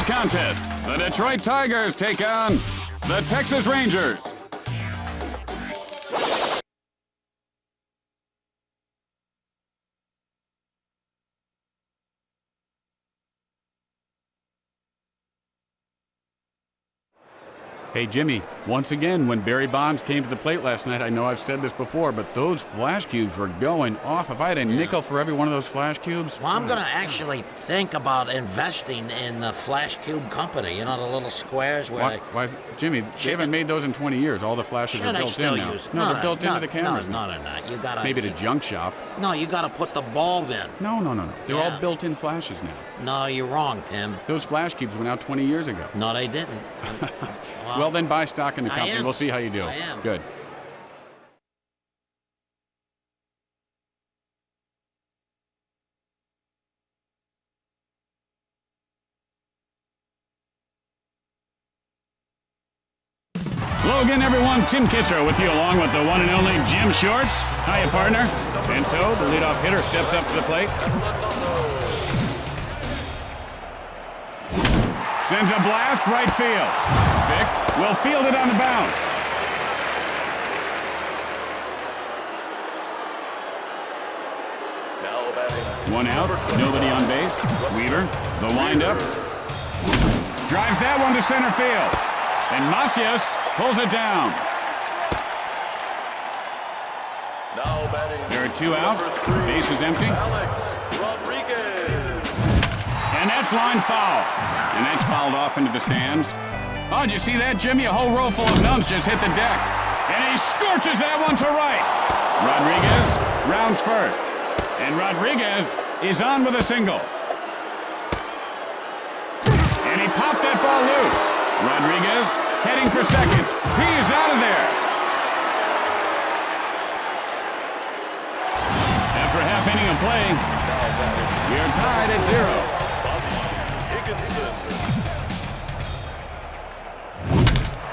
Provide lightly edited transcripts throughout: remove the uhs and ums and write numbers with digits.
contest. The Detroit Tigers take on the Texas Rangers. Hey, Jimmy, once again, when Barry Bonds came to the plate last night, I know I've said this before, but those flash cubes were going off. If I had a nickel for every one of those flash cubes... Well, I'm going to actually think about investing in the flash cube company. You know, the little squares where Jimmy, they haven't made those in 20 years. All the flashes are built in now. No, they're built into the cameras. No, they're not. You gotta... Maybe at a junk shop. No, you got to put the bulb in. No. They're all built-in flashes now. No, you're wrong, Tim. Those flash cubes went out 20 years ago. No, they didn't. Well, then buy stock in the company. We'll see how you do. I am. Good. Hello again, everyone. Tim Kitcher with you, along with the one and only Jim Shorts. Hiya, partner. And so, the leadoff hitter steps up to the plate. Sends a blast right field. Vic will field it on the bounce. One out, nobody on base. Weaver, the windup. Drives that one to center field. And Macias pulls it down. There are two outs. Base is empty. And that's line foul. And that's fouled off into the stands. Oh, did you see that, Jimmy? A whole row full of nuns just hit the deck. And he scorches that one to right. Rodriguez rounds first. And Rodriguez is on with a single. And he popped that ball loose. Rodriguez heading for second. He is out of there. After a half inning of play, we are tied at 0.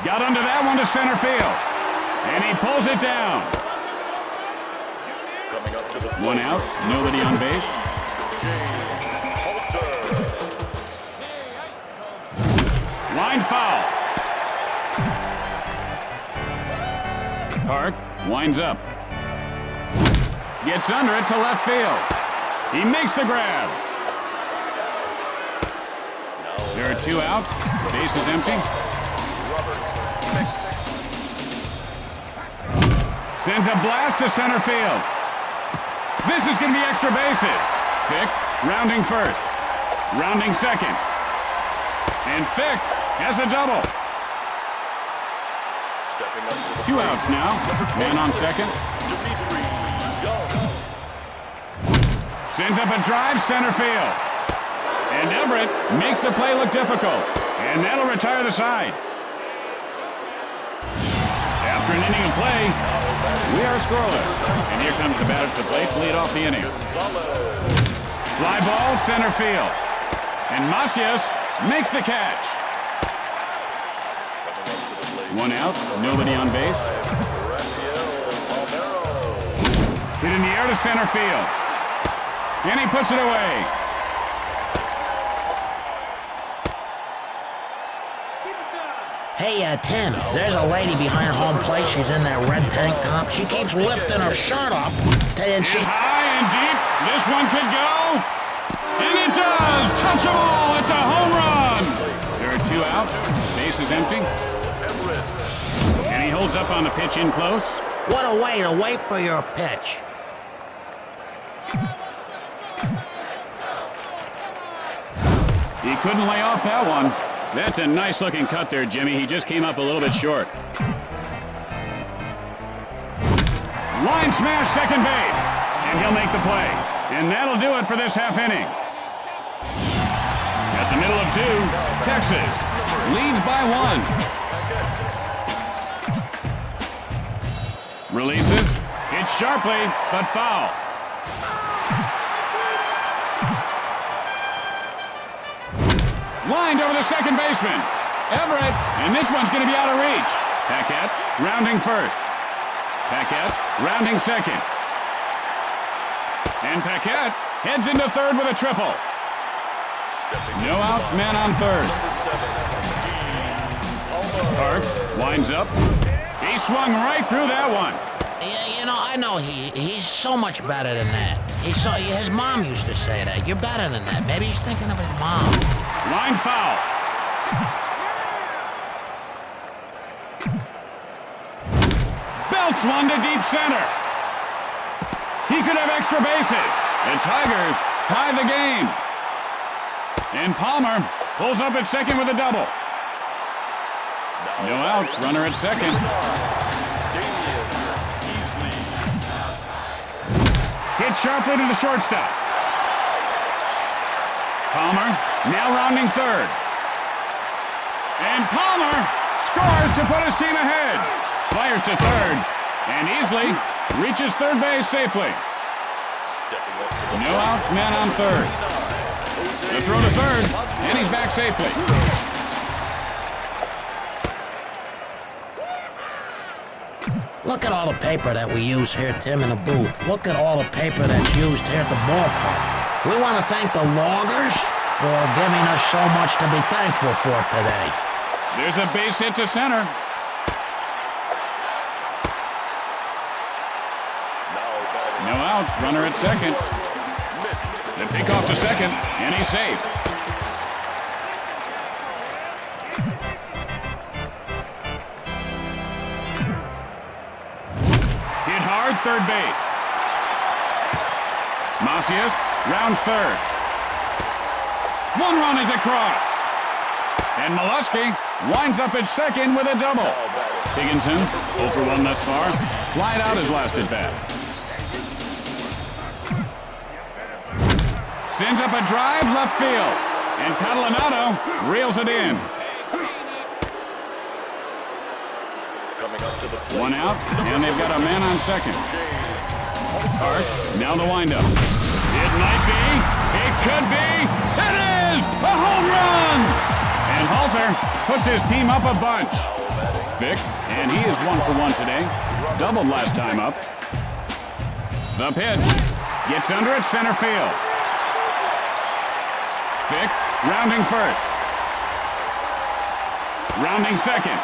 Got under that one to center field. And he pulls it down. One out, nobody on base. Line foul. Park winds up. Gets under it to left field. He makes the grab. There are two outs. Base is empty. Sends a blast to center field. This is going to be extra bases. Fick rounding first. Rounding second. And Fick has a double. Two outs now. Man on second. Sends up a drive center field. And Everett makes the play look difficult. And that'll retire the side. After an inning of play, we are scoreless. And here comes the batter to the plate to lead off the inning. Fly ball, center field. And Macias makes the catch. One out, nobody on base. Hit in the air to center field. And he puts it away. Hey, Tim, there's a lady behind home plate. She's in that red tank top. She keeps lifting her shirt up. And high and deep. This one could go. And it does. Touch them all. It's a home run. There are two outs. Base is empty. And he holds up on the pitch in close. What a way to wait for your pitch. He couldn't lay off that one. That's a nice-looking cut there, Jimmy. He just came up a little bit short. Line smash, second base. And he'll make the play. And that'll do it for this half inning. At the middle of two, Texas leads by 1. Releases. Hits sharply, but foul. Lined over the second baseman. Everett, and this one's going to be out of reach. Paquette rounding first. Paquette rounding second. And Paquette heads into third with a triple. No outs, man on third. Park winds up. He swung right through that one. Yeah, you know, I know he's so much better than that. His mom used to say that. You're better than that. Maybe he's thinking of his mom. Line foul. Belts one to deep center. He could have extra bases. The Tigers tie the game. And Palmer pulls up at second with a double. No outs, runner at second. Hit sharply to the shortstop. Palmer now rounding third. And Palmer scores to put his team ahead. Fires to third and easily reaches third base safely. No outs, man on third. The throw to third, and he's back safely. Look at all the paper that we use here, Tim, in the booth. Look at all the paper that's used here at the ballpark. We want to thank the loggers for giving us so much to be thankful for today. There's a base hit to center. No outs, runner at second. The pickoff to second, and he's safe. Hit hard, third base. Macias, round third. One run is across. And Molesky winds up at second with a double. Higginson, 0 for 1 thus far. Flied out his last at bat. Sends up a drive left field. And Catalanato reels it in. One out, and they've got a man on second. Hart, now the windup. It might be. It could be. It is a home run! And Halter puts his team up a bunch. Vick, and he is 1 for 1 today. Doubled last time up. The pitch. Gets under at center field. Vick, rounding first. Rounding second.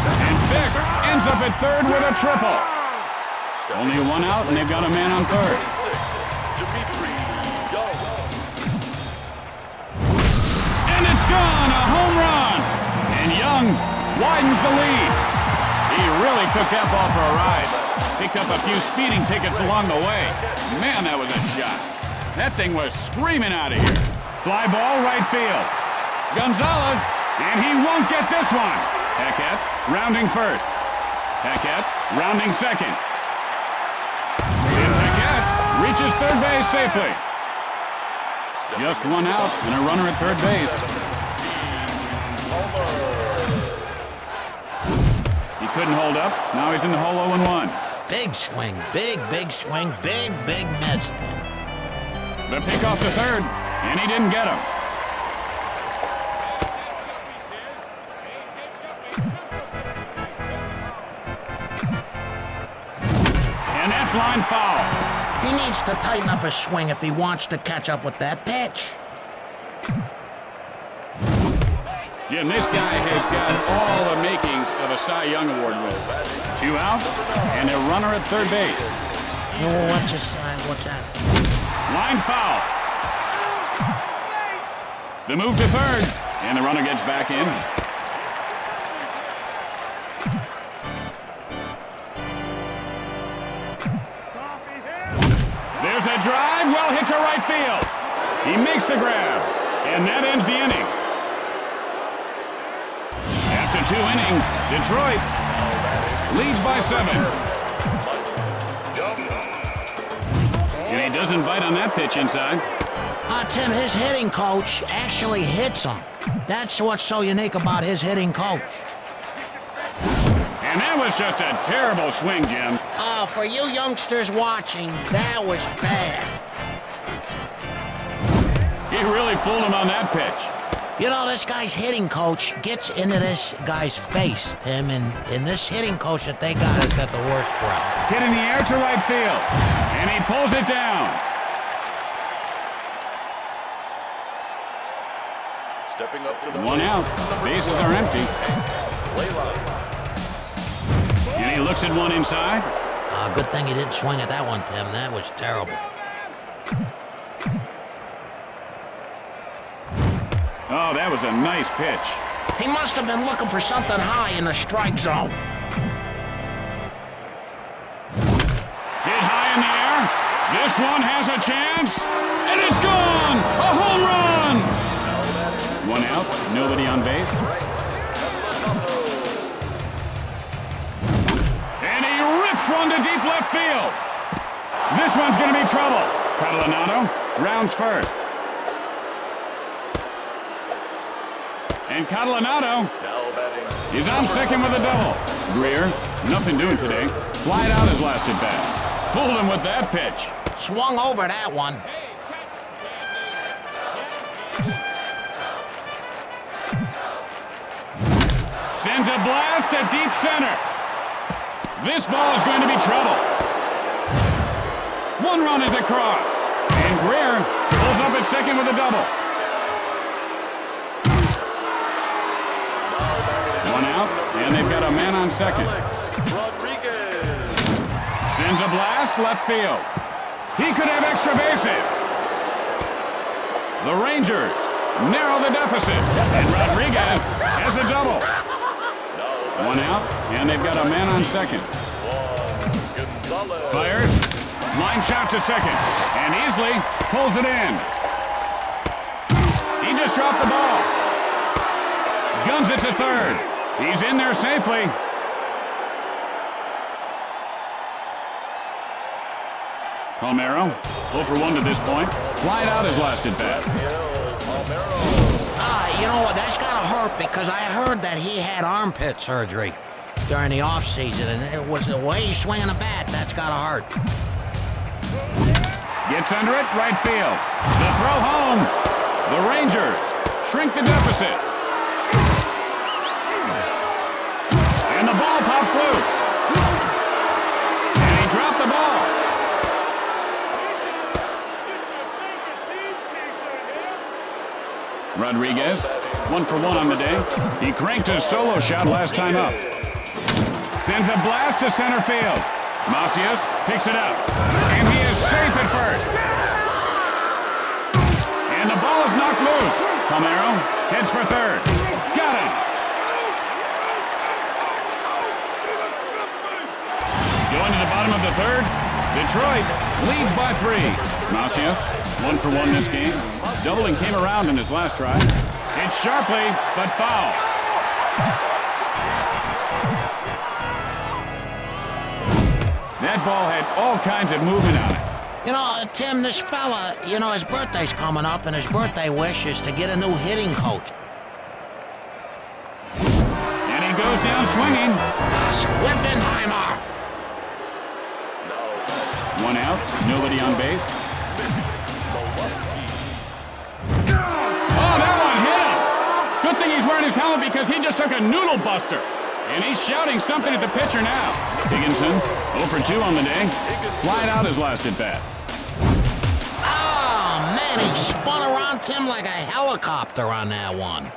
And Vick ends up at third with a triple. Only one out, and they've got a man on third. And it's gone, a home run. And Young widens the lead. He really took that ball for a ride. Picked up a few speeding tickets along the way. Man, that was a shot. That thing was screaming out of here. Fly ball, right field. Gonzalez, and he won't get this one. Hackett rounding first. Hackett rounding second. And Hackett reaches third base safely. Just one out and a runner at third base. He couldn't hold up. Now he's in the hole 0-1. Big swing, big swing, big miss. The pickoff to third, and he didn't get him. And that's line foul. He needs to tighten up his swing if he wants to catch up with that pitch. Jim, this guy has got all the makings of a Cy Young Award winner. 2 outs, and a runner at third base. Oh, what's his sign? What's that? Line foul. The move to third, and the runner gets back in. There's a drive, well hit to right field. He makes the grab, and that ends the inning. After 2 innings, Detroit leads by 7. And he doesn't bite on that pitch inside. Tim, his hitting coach actually hits him. That's what's so unique about his hitting coach. And that was just a terrible swing, Jim. For you youngsters watching, that was bad. He really fooled him on that pitch. You know, this guy's hitting coach gets into this guy's face, Tim, and this hitting coach that they got has got the worst breath. Hit in the air to right field, and he pulls it down. Stepping up to the One out. Bases are empty. And he looks at one inside. Good thing you didn't swing at that one, Tim. That was terrible. Oh, that was a nice pitch. He must have been looking for something high in the strike zone. Hit high in the air. This one has a chance. And it's gone! A home run! One out, nobody on base. And he rips one to deep left field. This one's going to be trouble. Catalanato rounds first. And Catalanato is on second with a double. Greer, nothing doing today. Flied out his last at bat. Fooled him with that pitch. Swung over that one. Sends a blast to deep center. This ball is going to be trouble. One run is across. And Greer pulls up at second with a double. One out, and they've got a man on second. Sends a blast left field. He could have extra bases. The Rangers narrow the deficit, and Rodriguez has a double. One out, and they've got a man on second. Fires, line shot to second, and easily pulls it in. He just dropped the ball. Guns it to third. He's in there safely. Palmeiro, 0 for 1 to this point. Flied out his last at bat. You know what? That's gotta hurt because I heard that he had armpit surgery during the offseason, and it was the way he's swinging a bat. That's gotta hurt. Gets under it, right field. The throw home. The Rangers shrink the deficit. And the ball pops loose. And he dropped the ball. Rodriguez, 1 for 1 on the day. He cranked his solo shot last time up. Sends a blast to center field. Macias picks it up. And he is safe at first. And the ball is knocked loose. Palmeiro heads for third. Got him. Going to the bottom of the third. Detroit leads by 3. Macias, 1 for 1 this game. Doubling came around in his last try. Hit sharply, but foul. That ball had all kinds of movement on it. You know, Tim, this fella, you know, his birthday's coming up, and his birthday wish is to get a new hitting coach. And he goes down swinging. Swiftenheimer. One out, nobody on base. Oh, that one hit him! Good thing he's wearing his helmet because he just took a noodle buster. And he's shouting something at the pitcher now. Higginson, 0 for 2 on the day. Flied out his last at bat. Oh, man, he spun around Tim like a helicopter on that one.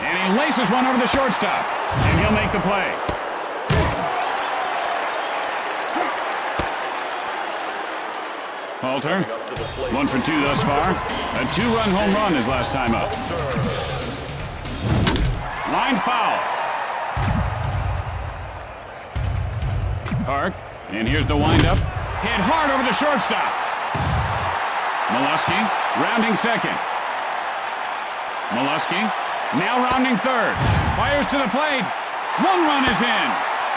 And he laces one over the shortstop. And he'll make the play. Halter, 1 for 2 thus far. A 2-run home run his last time up. Line foul. Park, and here's the windup. Hit hard over the shortstop. Molesky, rounding second. Molesky, now rounding third. Fires to the plate. 1 run is in.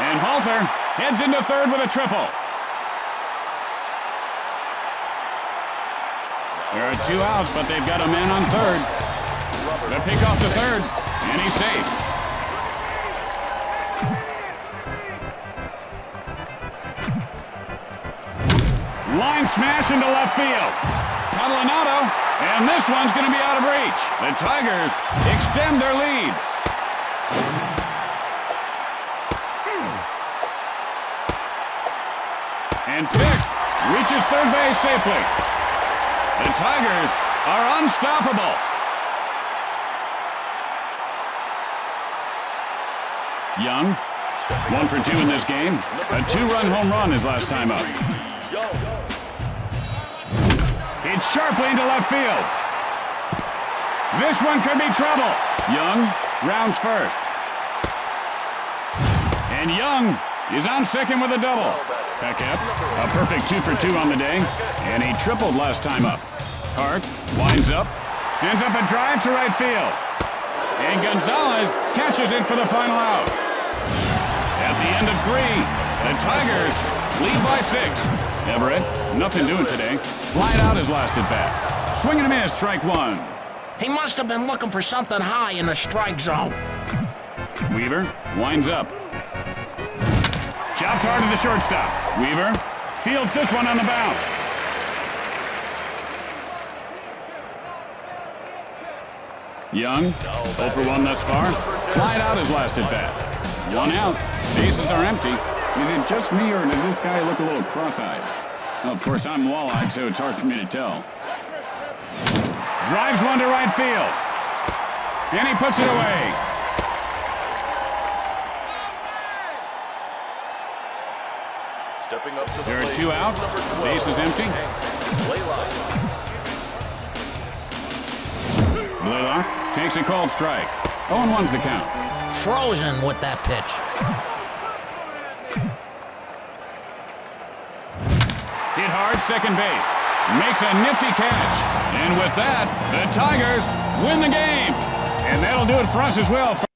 And Halter heads into third with a triple. There are 2 outs, but they've got a man on third. The pick off to third, and he's safe. Line smash into left field. Catalanato, and this one's going to be out of reach. The Tigers extend their lead. And Fick reaches third base safely. The Tigers are unstoppable. Young, 1 for 2 in this game. A 2-run home run his last time up. Hit sharply into left field. This one could be trouble. Young rounds first. And Young is on second with a double. Pickup, a perfect 2 for 2 on the day. And he tripled last time up. Hart winds up, sends up a drive to right field. And Gonzalez catches it for the final out. At the end of 3, the Tigers lead by 6. Everett, nothing doing today. Flied out his last at bat. Swing and a miss, strike 1. He must have been looking for something high in the strike zone. Weaver winds up. Chopped hard to the shortstop. Weaver fields this one on the bounce. Young, 0 for 1 thus far. Flied out his last at bat. 1 out. Bases are empty. Is it just me, or does this guy look a little cross-eyed? Well, of course, I'm wall-eyed, so it's hard for me to tell. Drives one to right field. And he puts it away. Stepping up to the There are plate, 2 out. Base is empty. Blaylock takes a called strike. 0-1's the count. Frozen with that pitch. Hit hard, second base. Makes a nifty catch. And with that, the Tigers win the game. And that'll do it for us as well.